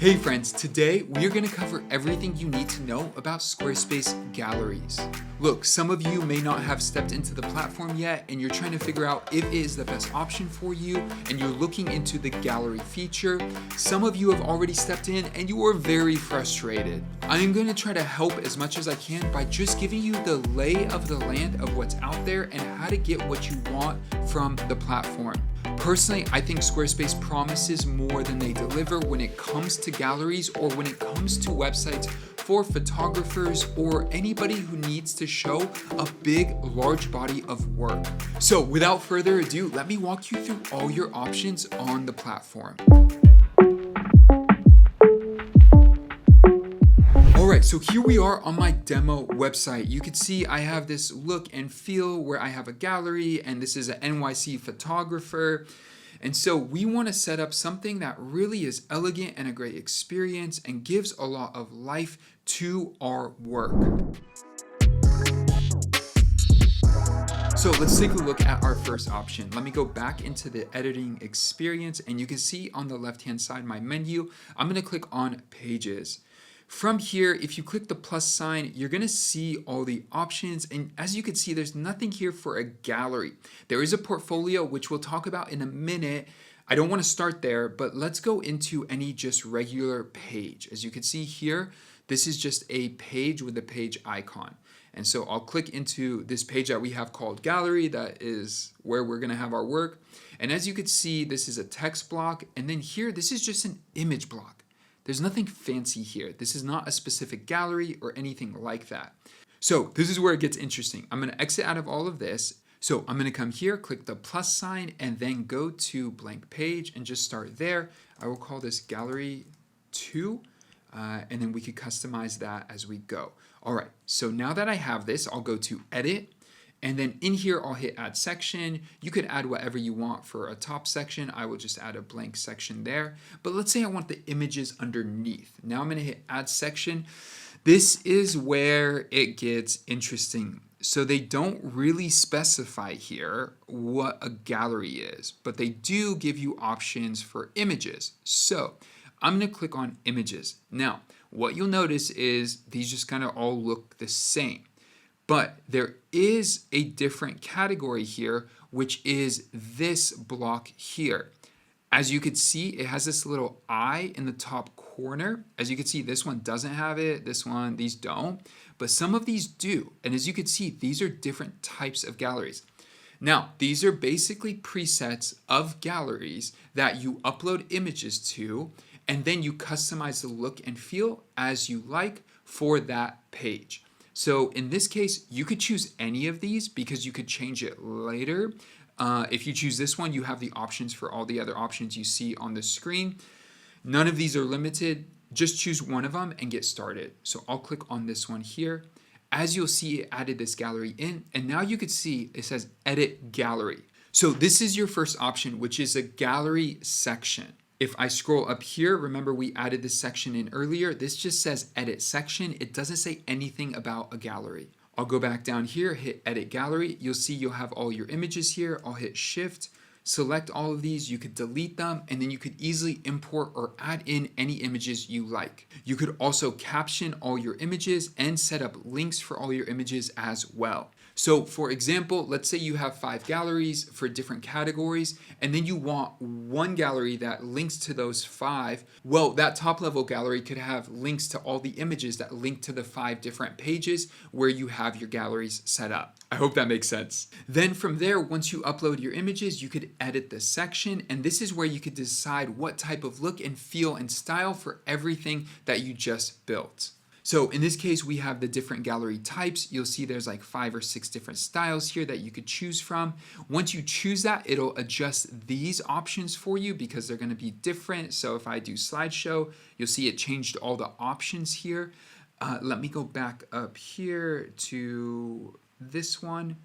Hey friends, today we are going to cover everything you need to know about Squarespace Galleries. Look, some of you may not have stepped into the platform yet and you're trying to figure out if it is the best option for you and you're looking into the gallery feature. Some of you have already stepped in and you are very frustrated. I am going to try to help as much as I can by just giving you the lay of the land of what's out there and how to get what you want from the platform. Personally, I think Squarespace promises more than they deliver when it comes to galleries or when it comes to websites for photographers or anybody who needs to show a big, large body of work. So without further ado, let me walk you through all your options on the platform. Alright, so here we are on my demo website. You can see I have this look and feel where I have a gallery and this is an NYC photographer. And so we want to set up something that really is elegant and a great experience and gives a lot of life to our work. So let's take a look at our first option. Let me go back into the editing experience and you can see on the left-hand side my menu. I'm going to click on Pages. From here, if you click the plus sign, you're going to see all the options. And as you can see, there's nothing here for a gallery. There is a portfolio, which we'll talk about in a minute. I don't want to start there, but let's go into any just regular page. As you can see here, this is just a page with a page icon. And so I'll click into this page that we have called Gallery. That is where we're going to have our work. And as you can see, this is a text block. And then here, this is just an image block. There's nothing fancy here. This is not a specific gallery or anything like that. So this is where it gets interesting. I'm going to exit out of all of this. So I'm going to come here, click the plus sign, and then go to blank page and just start there. I will call this Gallery 2, and then we could customize that as we go. All right, so now that I have this, I'll go to Edit. And then in here, I'll hit Add Section. You could add whatever you want for a top section. I will just add a blank section there. But let's say I want the images underneath. Now I'm going to hit Add Section. This is where it gets interesting. So they don't really specify here what a gallery is, but they do give you options for images. So I'm going to click on Images. Now, what you'll notice is these just kind of all look the same. But there is a different category here, which is this block here. As you can see, it has this little eye in the top corner. As you can see, this one doesn't have it, this one, these don't, but some of these do. And as you can see, these are different types of galleries. Now, these are basically presets of galleries that you upload images to, and then you customize the look and feel as you like for that page. So in this case, you could choose any of these because you could change it later. If you choose this one, you have the options for all the other options you see on the screen. None of these are limited. Just choose one of them and get started. So I'll click on this one here. As you'll see, it added this gallery in, and now you could see it says Edit Gallery. So this is your first option, which is a gallery section. If I scroll up here, remember we added this section in earlier. This just says Edit Section. It doesn't say anything about a gallery. I'll go back down here, hit Edit Gallery. You'll see you'll have all your images here. I'll hit Shift, select all of these. You could delete them, and then you could easily import or add in any images you like. You could also caption all your images and set up links for all your images as well. So for example, let's say you have 5 galleries for different categories, and then you want one gallery that links to those 5. Well, that top level gallery could have links to all the images that link to the 5 different pages where you have your galleries set up. I hope that makes sense. Then from there, once you upload your images, you could edit the section, and this is where you could decide what type of look and feel and style for everything that you just built. So in this case, we have the different gallery types. You'll see there's like 5 or 6 different styles here that you could choose from. Once you choose that, it'll adjust these options for you because they're going to be different. So if I do slideshow, you'll see it changed all the options here. Let me go back up here to this one.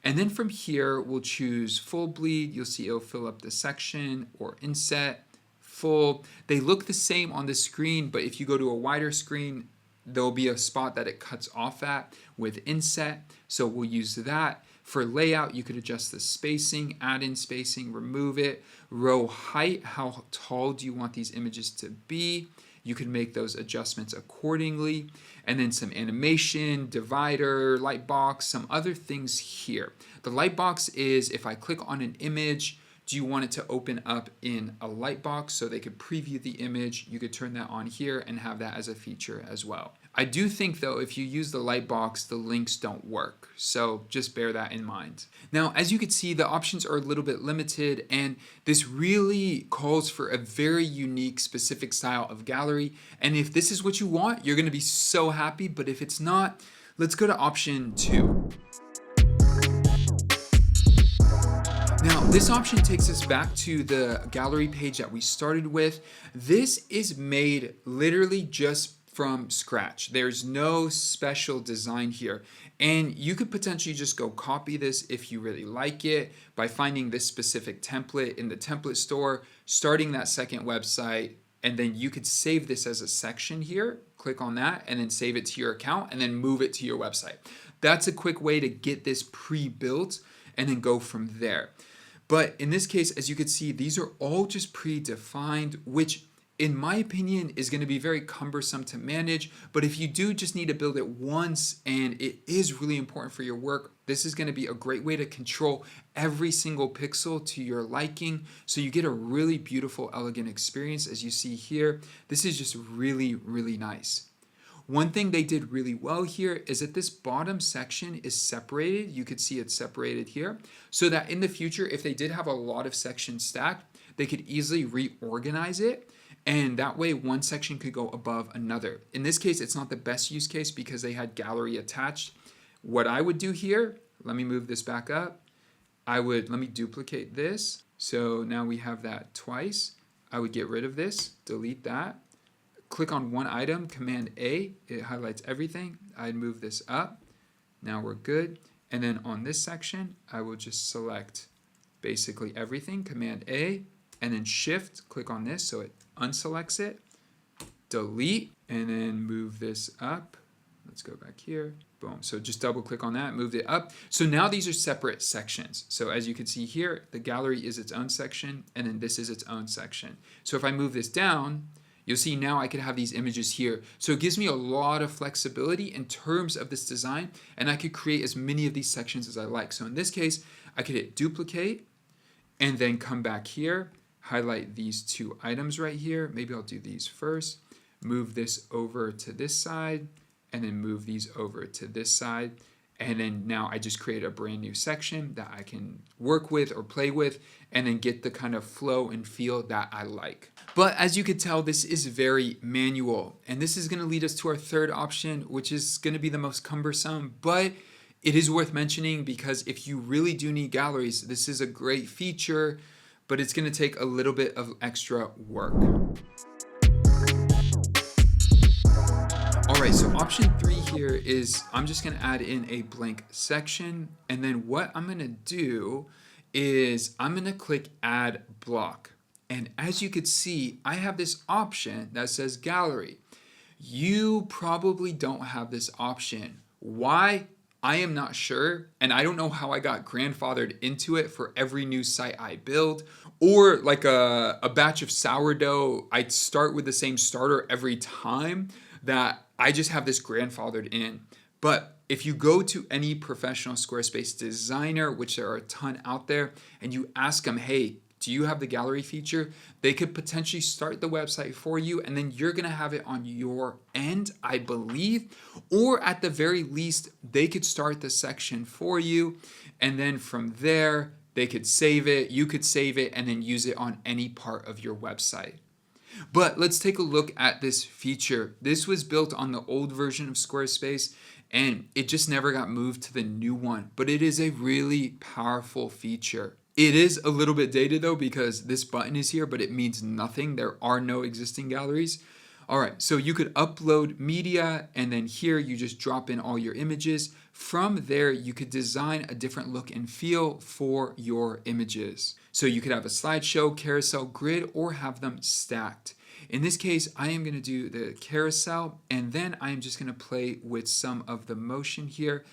And then from here, we'll choose full bleed. You'll see it'll fill up the section, or inset, full. They look the same on the screen, but if you go to a wider screen, there'll be a spot that it cuts off at with inset. So we'll use that. For layout, you could adjust the spacing, add in spacing, remove it. Row height, how tall do you want these images to be? you can make those adjustments accordingly. And then some animation, divider, lightbox, some other things here. The lightbox is if I click on an image, do you want it to open up in a lightbox so they could preview the image? You could turn that on here and have that as a feature as well. I do think though, if you use the lightbox, the links don't work. So just bear that in mind. Now, as you can see, the options are a little bit limited, and this really calls for a very unique, specific style of gallery. And if this is what you want, you're gonna be so happy. But if it's not, let's go to option 2. Now, this option takes us back to the gallery page that we started with. This is made literally just from scratch. There's no special design here. And you could potentially just go copy this if you really like it by finding this specific template in the template store, starting that second website, and then you could save this as a section here. Click on that and then save it to your account and then move it to your website. That's a quick way to get this pre-built and then go from there. But in this case, as you can see, these are all just predefined, which in my opinion is going to be very cumbersome to manage. But if you do just need to build it once and it is really important for your work, this is going to be a great way to control every single pixel to your liking. So you get a really beautiful, elegant experience. As you see here, this is just really, really nice. One thing they did really well here is that this bottom section is separated. You could see it's separated here so that in the future, if they did have a lot of sections stacked, they could easily reorganize it. And that way one section could go above another. In this case, it's not the best use case because they had gallery attached. What I would do here, let me move this back up. Let me duplicate this. So now we have that twice. I would get rid of this, delete that. Click on one item, Command A, it highlights everything. I'd move this up. Now we're good. And then on this section, I will just select basically everything, Command A, and then Shift, click on this so it unselects it. Delete, and then move this up. Let's go back here. Boom. So just double click on that, moved it up. So now these are separate sections. So as you can see here, the gallery is its own section, and then this is its own section. So if I move this down, you'll see now I could have these images here. So it gives me a lot of flexibility in terms of this design, and I could create as many of these sections as I like. So in this case, I could hit duplicate and then come back here, highlight these two items right here. Maybe I'll do these first, move this over to this side, and then move these over to this side. And then now I just create a brand new section that I can work with or play with and then get the kind of flow and feel that I like. But as you could tell, this is very manual. And this is going to lead us to our third option, which is going to be the most cumbersome. But it is worth mentioning because if you really do need galleries, this is a great feature, but it's going to take a little bit of extra work. All right, so option 3 here is I'm just going to add in a blank section. And then what I'm going to do is I'm going to click add block. And as you could see, I have this option that says gallery. You probably don't have this option. Why? I am not sure. And I don't know how I got grandfathered into it for every new site I build. Or like a batch of sourdough, I start with the same starter every time, that I just have this grandfathered in. But if you go to any professional Squarespace designer, which there are a ton out there, and you ask them, hey, do you have the gallery feature? They could potentially start the website for you, and then you're gonna have it on your end, I believe. Or at the very least, they could start the section for you, and then from there, they could save it, you could save it, and then use it on any part of your website. But let's take a look at this feature. This was built on the old version of Squarespace, and it just never got moved to the new one. But it is a really powerful feature. It is a little bit dated though, because this button is here, but it means nothing. There are no existing galleries. All right, so you could upload media, and then here you just drop in all your images. From there, you could design a different look and feel for your images. So you could have a slideshow, carousel, grid, or have them stacked. In this case, I am going to do the carousel, and then I am just going to play with some of the motion here.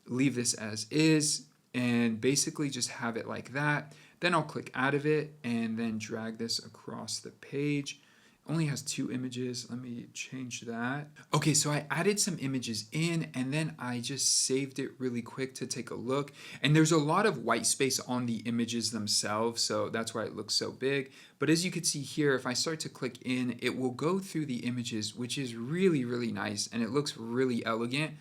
Leave this as is, and basically just have it like that. Then I'll click out of it, and then drag this across the page. Only has 2 images. Let me change that. Okay, so I added some images in and then I just saved it really quick to take a look. And there's a lot of white space on the images themselves, so that's why it looks so big. But as you can see here, if I start to click in, it will go through the images, which is really, really nice. And it looks really elegant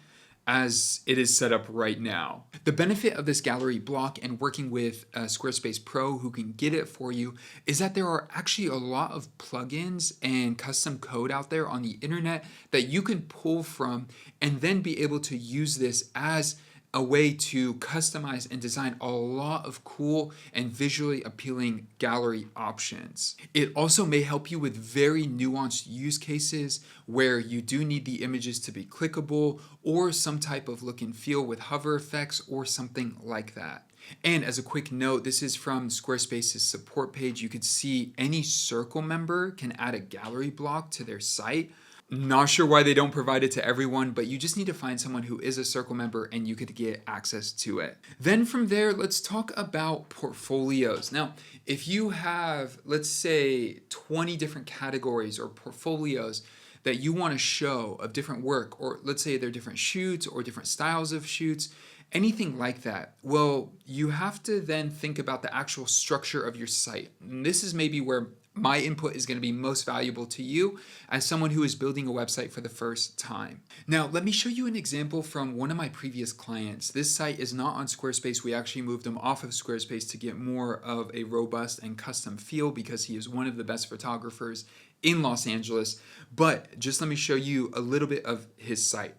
as it is set up right now. The benefit of this gallery block and working with Squarespace Pro who can get it for you is that there are actually a lot of plugins and custom code out there on the internet that you can pull from and then be able to use this as a way to customize and design a lot of cool and visually appealing gallery options. It also may help you with very nuanced use cases where you do need the images to be clickable or some type of look and feel with hover effects or something like that. And as a quick note, this is from Squarespace's support page. You could see any circle member can add a gallery block to their site. Not sure why they don't provide it to everyone, but you just need to find someone who is a circle member and you could get access to it. Then from there, let's talk about portfolios. Now, if you have, let's say, 20 different categories or portfolios that you want to show of different work, or let's say they're different shoots or different styles of shoots, anything like that, well, you have to then think about the actual structure of your site. And this is maybe where my input is going to be most valuable to you as someone who is building a website for the first time. Now, let me show you an example from one of my previous clients. This site is not on Squarespace. We actually moved him off of Squarespace to get more of a robust and custom feel because he is one of the best photographers in Los Angeles. But just let me show you a little bit of his site.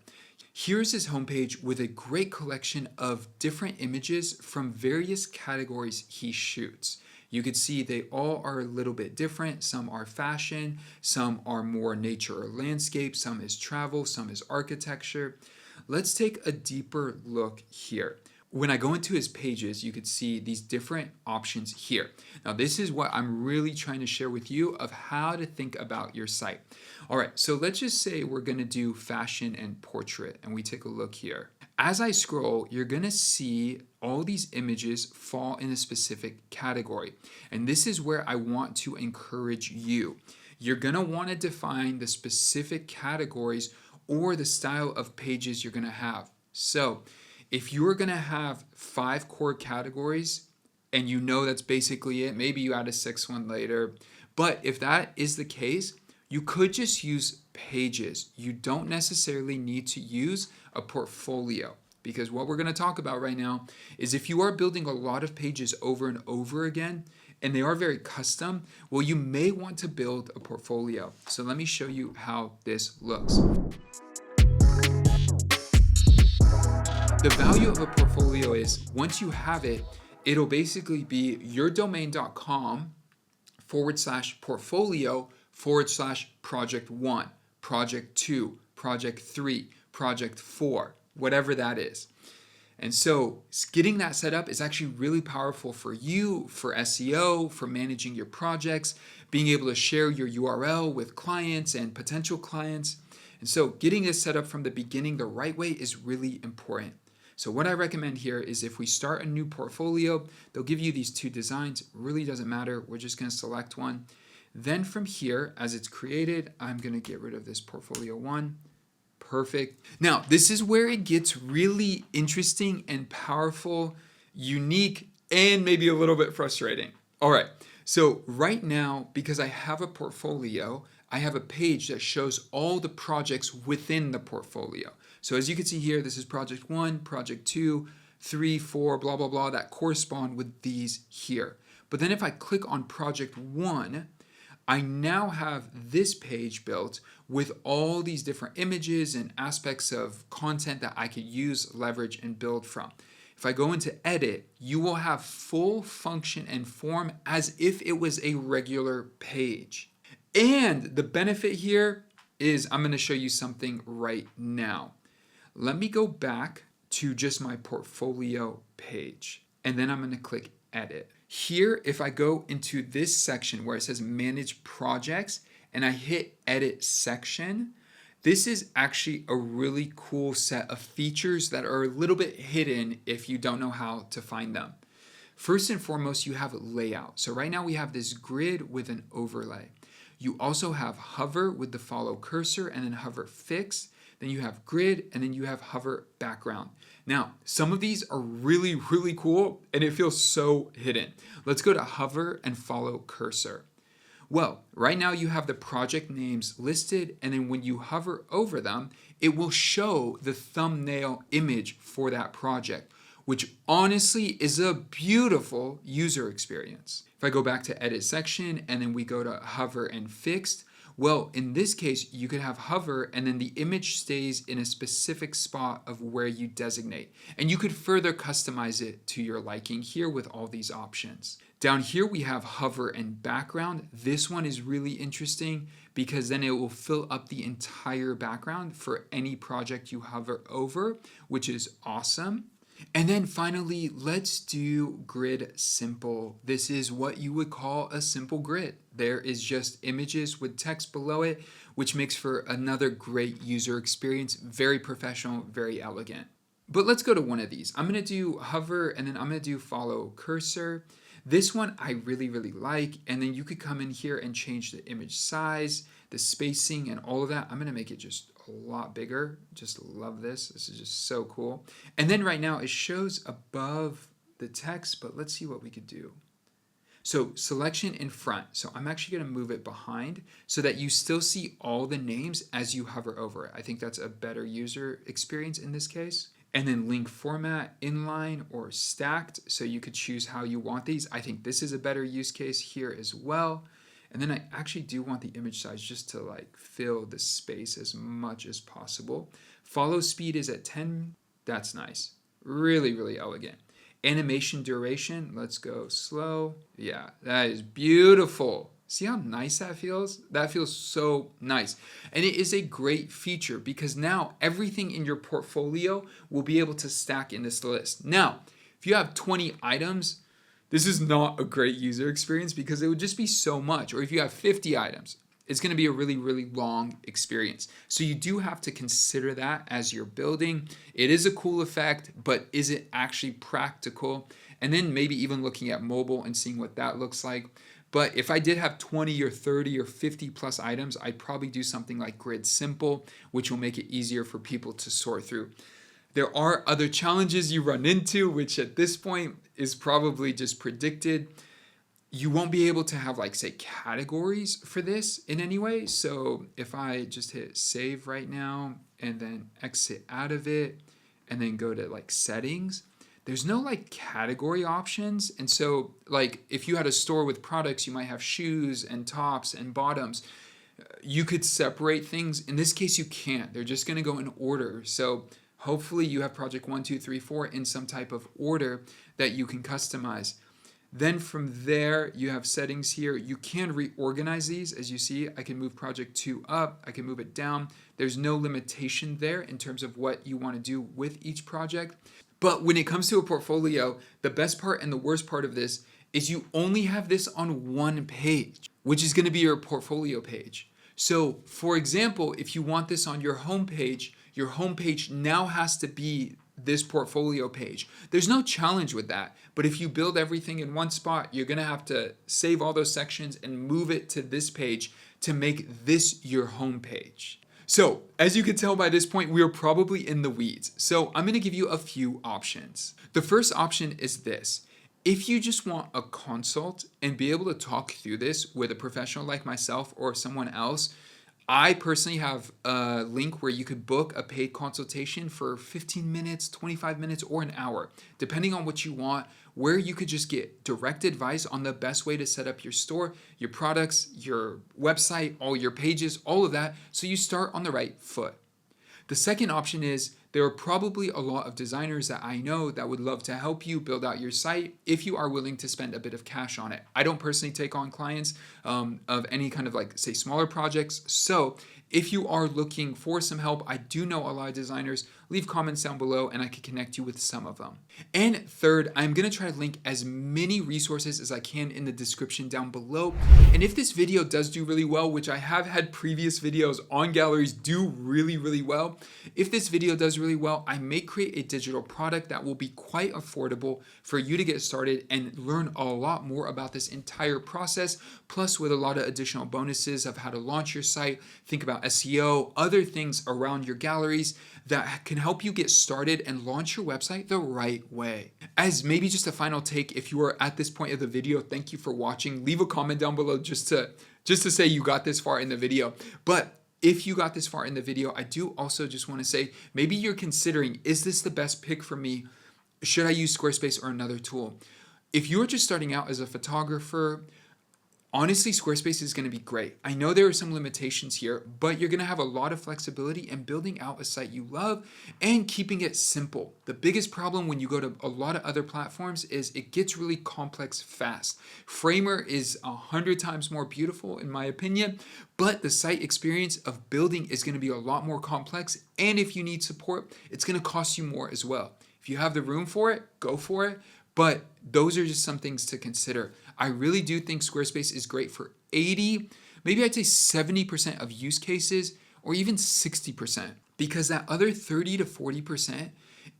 Here's his homepage with a great collection of different images from various categories he shoots. You can see they all are a little bit different. Some are fashion, some are more nature or landscape, some is travel, some is architecture. Let's take a deeper look here. When I go into his pages, you could see these different options here. Now, this is what I'm really trying to share with you of how to think about your site. All right, so let's just say we're gonna do fashion and portrait, and we take a look here. As I scroll, you're gonna see all these images fall in a specific category. And this is where I want to encourage you. You're gonna wanna define the specific categories or the style of pages you're gonna have. So if you're gonna have 5 core categories and you know that's basically it, maybe you add a 6th one later, but if that is the case, you could just use pages. You don't necessarily need to use a portfolio because what we're gonna talk about right now is if you are building a lot of pages over and over again, and they are very custom, well, you may want to build a portfolio. So let me show you how this looks. The value of a portfolio is once you have it, it'll basically be yourdomain.com/portfolio/project 1, project 2, project 3, project 4, whatever that is. And so getting that set up is actually really powerful for you, for SEO, for managing your projects, being able to share your URL with clients and potential clients. And so getting this set up from the beginning the right way is really important. So what I recommend here is if we start a new portfolio, they'll give you these 2 designs. It really doesn't matter. We're just going to select one. Then from here, as it's created, I'm going to get rid of this portfolio 1. Perfect. Now, this is where it gets really interesting and powerful, unique, and maybe a little bit frustrating. All right. So right now, because I have a portfolio, I have a page that shows all the projects within the portfolio. So as you can see here, this is project 1, project 2, 3, 4, blah, blah, blah, that correspond with these here. But then if I click on project 1, I now have this page built with all these different images and aspects of content that I could use, leverage, and build from. If I go into edit, you will have full function and form as if it was a regular page. And the benefit here is I'm going to show you something right now. Let me go back to just my portfolio page, and then I'm going to click edit. Here, if I go into this section where it says manage projects and I hit edit section, this is actually a really cool set of features that are a little bit hidden if you don't know how to find them. First and foremost, you have layout. So right now we have this grid with an overlay. You also have hover with the follow cursor and then hover fix. Then you have grid and then you have hover background. Now, some of these are really, really cool and it feels so hidden. Let's go to hover and follow cursor. Well, right now you have the project names listed, and then when you hover over them, it will show the thumbnail image for that project, which honestly is a beautiful user experience. If I go back to edit section and then we go to hover and fixed, well, in this case, you could have hover and then the image stays in a specific spot of where you designate. And you could further customize it to your liking here with all these options. Down here, we have hover and background. This one is really interesting because then it will fill up the entire background for any project you hover over, which is awesome. And then finally, let's do grid simple. This is what you would call a simple grid. There is just images with text below it, which makes for another great user experience. Very professional, very elegant. But let's go to one of these. I'm gonna do hover and then I'm gonna do follow cursor. This one I really, really like. And then you could come in here and change the image size, the spacing and all of that. I'm gonna make it just a lot bigger. Just love this. This is just so cool. And then right now it shows above the text, but let's see what we could do. So selection in front. So I'm actually going to move it behind so that you still see all the names as you hover over it. I think that's a better user experience in this case. And then link format, inline or stacked. So you could choose how you want these. I think this is a better use case here as well. And then I actually do want the image size just to like fill the space as much as possible. Follow speed is at 10. That's nice. Really, really elegant. Animation duration, let's go slow. Yeah, that is beautiful. See how nice that feels? That feels so nice. And it is a great feature because now everything in your portfolio will be able to stack in this list. Now, if you have 20 items, this is not a great user experience because it would just be so much. Or if you have 50 items, it's going to be a really, really long experience. So you do have to consider that as you're building. It is a cool effect, but is it actually practical? And then maybe even looking at mobile and seeing what that looks like. But if I did have 20 or 30 or 50 plus items, I'd probably do something like grid simple, which will make it easier for people to sort through. There are other challenges you run into, which at this point is probably just predicted. You won't be able to have like say categories for this in any way. So if I just hit save right now and then exit out of it and then go to like settings, there's no like category options. And so like if you had a store with products, you might have shoes and tops and bottoms. You could separate things. In this case, you can't. They're just going to go in order. So hopefully you have project 1, 2, 3, 4 in some type of order that you can customize. Then from there, you have settings here. You can reorganize these. As you see, I can move project 2 up. I can move it down. There's no limitation there in terms of what you want to do with each project. But when it comes to a portfolio, the best part and the worst part of this is you only have this on one page, which is going to be your portfolio page. So for example, if you want this on your homepage now has to be this portfolio page. There's no challenge with that, but if you build everything in one spot, you're gonna have to save all those sections and move it to this page to make this your home page. So as you can tell by this point, we are probably in the weeds. So I'm gonna give you a few options. The first option is this. If you just want a consult and be able to talk through this with a professional like myself or someone else, I personally have a link where you could book a paid consultation for 15 minutes, 25 minutes, or an hour, depending on what you want, where you could just get direct advice on the best way to set up your store, your products, your website, all your pages, all of that, so you start on the right foot. The second option is there are probably a lot of designers that I know that would love to help you build out your site if you are willing to spend a bit of cash on it. I don't personally take on clients of any kind of like say smaller projects. So if you are looking for some help, I do know a lot of designers. Leave comments down below and I can connect you with some of them. And third, I'm gonna try to link as many resources as I can in the description down below. And if this video does do really well, which I have had previous videos on galleries do really, really well, if this video does really well, I may create a digital product that will be quite affordable for you to get started and learn a lot more about this entire process, plus with a lot of additional bonuses of how to launch your site, think about SEO, other things around your galleries that can help you get started and launch your website the right way. As maybe just a final take, if you are at this point of the video, thank you for watching. Leave a comment down below just to say you got this far in the video. But if you got this far in the video, I do also just want to say, maybe you're considering, is this the best pick for me? Should I use Squarespace or another tool? If you're just starting out as a photographer, honestly, Squarespace is going to be great. I know there are some limitations here, but you're going to have a lot of flexibility in building out a site you love and keeping it simple. The biggest problem when you go to a lot of other platforms is it gets really complex fast. Framer is 100 times more beautiful in my opinion, but the site experience of building is going to be a lot more complex, and if you need support, it's going to cost you more as well. If you have the room for it, go for it. But those are just some things to consider. I really do think Squarespace is great for 80, maybe I'd say 70% of use cases, or even 60%. Because that other 30 to 40%,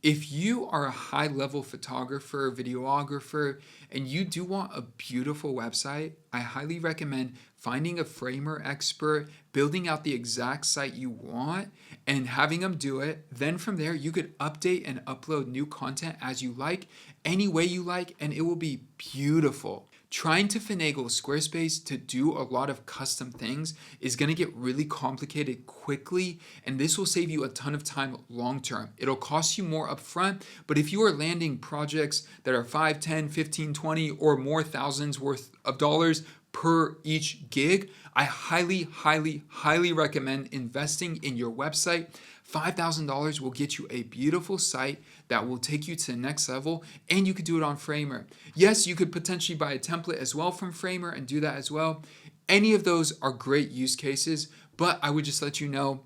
if you are a high-level photographer, videographer, and you do want a beautiful website, I highly recommend finding a Framer expert, building out the exact site you want, and having them do it. Then from there, you could update and upload new content as you like, any way you like, and it will be beautiful. Trying to finagle Squarespace to do a lot of custom things is going to get really complicated quickly, and this will save you a ton of time long term. It'll cost you more upfront, but if you are landing projects that are 5, 10, 15, 20 or more thousands worth of dollars per each gig, I highly, highly, highly recommend investing in your website. $5,000 will get you a beautiful site that will take you to the next level, and you could do it on Framer. Yes, you could potentially buy a template as well from Framer and do that as well. Any of those are great use cases, but I would just let you know,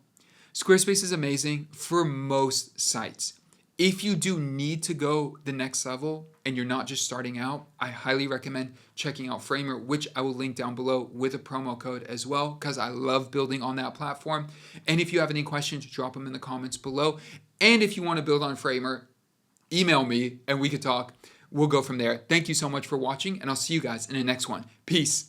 Squarespace is amazing for most sites. If you do need to go the next level and you're not just starting out, I highly recommend checking out Framer, which I will link down below with a promo code as well, because I love building on that platform. And if you have any questions, drop them in the comments below. And if you want to build on Framer, email me and we could talk. We'll go from there. Thank you so much for watching, and I'll see you guys in the next one. Peace.